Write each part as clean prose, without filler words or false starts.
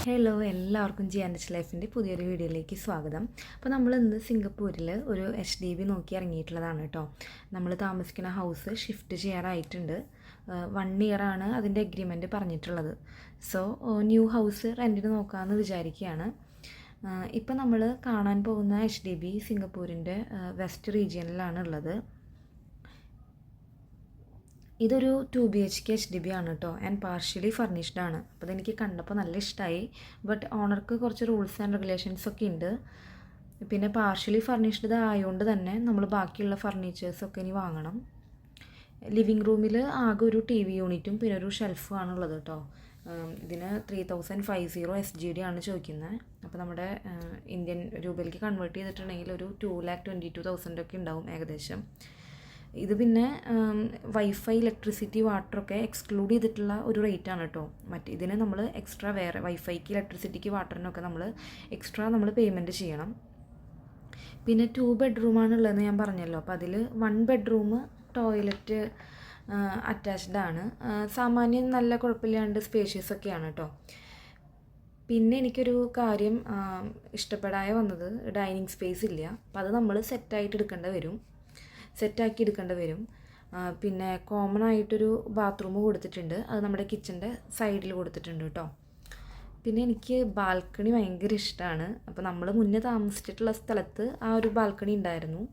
Hello, എല്ലാവർക്കും ജിയാൻഡസ് ലൈഫിൻ്റെ പുതിയൊരു വീഡിയോയിലേക്ക് സ്വാഗതം. അപ്പോൾ നമ്മൾ ഇന്ന് സിംഗപ്പൂരിൽ ഒരു HDB നോക്കി ഇറങ്ങിയിട്ടുള്ളതാണ് കേട്ടോ. നമ്മൾ താമസിക്കുന്ന ഹൗസ് ഷിഫ്റ്റ് ചെയ്യാറായിട്ടുണ്ട്. 1 ഇയറാണ് അതിൻ്റെ എഗ്രിമെൻറ്റ് പറഞ്ഞിട്ടുള്ളത്. സോ ന്യൂ ഹൗസ് റെൻറ്റിന് നോക്കാമെന്ന് വിചാരിക്കുകയാണ്. ഇപ്പം നമ്മൾ കാണാൻ പോകുന്ന HDB സിംഗപ്പൂരിൻ്റെ വെസ്റ്റ് റീജിയനിലാണ് ഉള്ളത്. ഇതൊരു 2 BHK HDB ആണ് കേട്ടോ, ആൻഡ് പാർഷ്യലി ഫർണിഷ്ഡ് ആണ്. അപ്പോൾ അതെനിക്ക് കണ്ടപ്പോൾ നല്ല ഇഷ്ടമായി. ബട്ട് ഓണർക്ക് കുറച്ച് റൂൾസ് ആൻഡ് റെഗുലേഷൻസ് ഒക്കെ ഉണ്ട്. പിന്നെ പാർഷ്യലി ഫർണിഷ്ഡ് ആയതുകൊണ്ട് തന്നെ നമ്മൾ ബാക്കിയുള്ള ഫർണിച്ചേഴ്സൊക്കെ ഇനി വാങ്ങണം. ലിവിങ് റൂമിൽ ആകെ ഒരു TV യൂണിറ്റും പിന്നെ ഒരു ഷെൽഫും ആണുള്ളത് കേട്ടോ. ഇതിന് 3550 SGD ആണ് ചോദിക്കുന്നത്. അപ്പോൾ നമ്മുടെ ഇന്ത്യൻ രൂപയിലേക്ക് കൺവേർട്ട് ചെയ്തിട്ടുണ്ടെങ്കിൽ ഒരു 2,22,000 ഒക്കെ ഉണ്ടാവും ഏകദേശം. ഇത് പിന്നെ വൈഫൈ, ഇലക്ട്രിസിറ്റി, വാട്ടറൊക്കെ എക്സ്ക്ലൂഡ് ചെയ്തിട്ടുള്ള ഒരു റേറ്റാണ് കേട്ടോ. ഇതിന് നമ്മൾ എക്സ്ട്രാ വേറെ വൈഫൈക്ക്, ഇലക്ട്രിസിറ്റിക്ക്, വാട്ടറിനൊക്കെ നമ്മൾ പേയ്മെൻറ്റ് ചെയ്യണം. പിന്നെ 2 ബെഡ്റൂമാണുള്ളതെന്ന് ഞാൻ പറഞ്ഞല്ലോ. അപ്പോൾ അതിൽ 1 ബെഡ്റൂം, ടോയ്ലറ്റ് അറ്റാച്ച്ഡ് ആണ്. സാമാന്യം നല്ല കുഴപ്പമില്ലാണ്ട് സ്പേഷ്യസ് ഒക്കെയാണ് കേട്ടോ. പിന്നെ എനിക്കൊരു കാര്യം ഇഷ്ടപ്പെടാതെ വന്നത് ഡൈനിങ് സ്പേസ് ഇല്ല. അപ്പോൾ അത് നമ്മൾ സെറ്റാക്കി എടുക്കേണ്ടി വരും. പിന്നെ കോമൺ ആയിട്ടൊരു ബാത്റൂം കൊടുത്തിട്ടുണ്ട്. അത് നമ്മുടെ കിച്ചൻ്റെ സൈഡിൽ കൊടുത്തിട്ടുണ്ട് കേട്ടോ. പിന്നെ എനിക്ക് ബാൽക്കണി ഭയങ്കര ഇഷ്ടമാണ്. അപ്പോൾ നമ്മൾ മുന്നേ താമസിച്ചിട്ടുള്ള സ്ഥലത്ത് ആ ഒരു ബാൽക്കണി ഉണ്ടായിരുന്നു.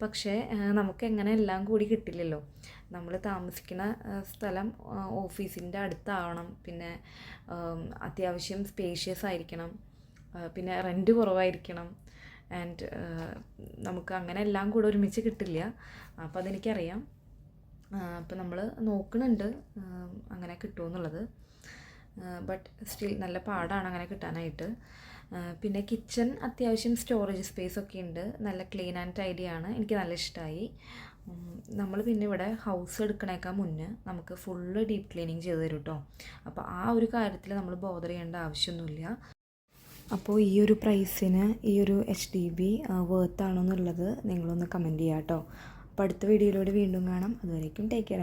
പക്ഷേ നമുക്ക് എങ്ങനെ എല്ലാം കൂടി കിട്ടില്ലല്ലോ. നമ്മൾ താമസിക്കുന്ന സ്ഥലം ഓഫീസിൻ്റെ അടുത്താവണം, പിന്നെ അത്യാവശ്യം സ്പേഷ്യസ് ആയിരിക്കണം, പിന്നെ റെൻറ്റ് കുറവായിരിക്കണം, ആൻഡ് നമുക്ക് അങ്ങനെ എല്ലാം കൂടെ ഒരുമിച്ച് കിട്ടില്ല. അപ്പോൾ അതെനിക്കറിയാം. അപ്പോൾ നമ്മൾ നോക്കുന്നുണ്ട് അങ്ങനെ കിട്ടുമെന്നുള്ളത്. ബട്ട് സ്റ്റിൽ നല്ല പാടാണ് അങ്ങനെ കിട്ടാനായിട്ട്. പിന്നെ കിച്ചൺ അത്യാവശ്യം സ്റ്റോറേജ് സ്പേസ് ഒക്കെ ഉണ്ട്. നല്ല ക്ലീൻ ആൻഡ് ടൈഡി ആണ്. എനിക്ക് നല്ല ഇഷ്ടമായി. നമ്മൾ പിന്നെ ഇവിടെ ഹൗസ് എടുക്കണേക്കാൾ മുന്നേ നമുക്ക് ഫുള്ള് ഡീപ്പ് ക്ലീനിങ് ചെയ്ത് തരും കേട്ടോ. അപ്പോൾ ആ ഒരു കാര്യത്തിൽ നമ്മൾ ബോദർ ചെയ്യേണ്ട ആവശ്യമൊന്നുമില്ല. അപ്പോൾ ഈ ഒരു പ്രൈസിന് ഈ ഒരു HDB വർത്ത് ആണോ എന്നുള്ളത് നിങ്ങളൊന്ന് കമൻറ്റ് ചെയ്യാം കേട്ടോ. അപ്പോൾ അടുത്ത വീഡിയോയിലൂടെ വീണ്ടും കാണാം. അതുവരേക്കും ടേക്ക് കെയർ.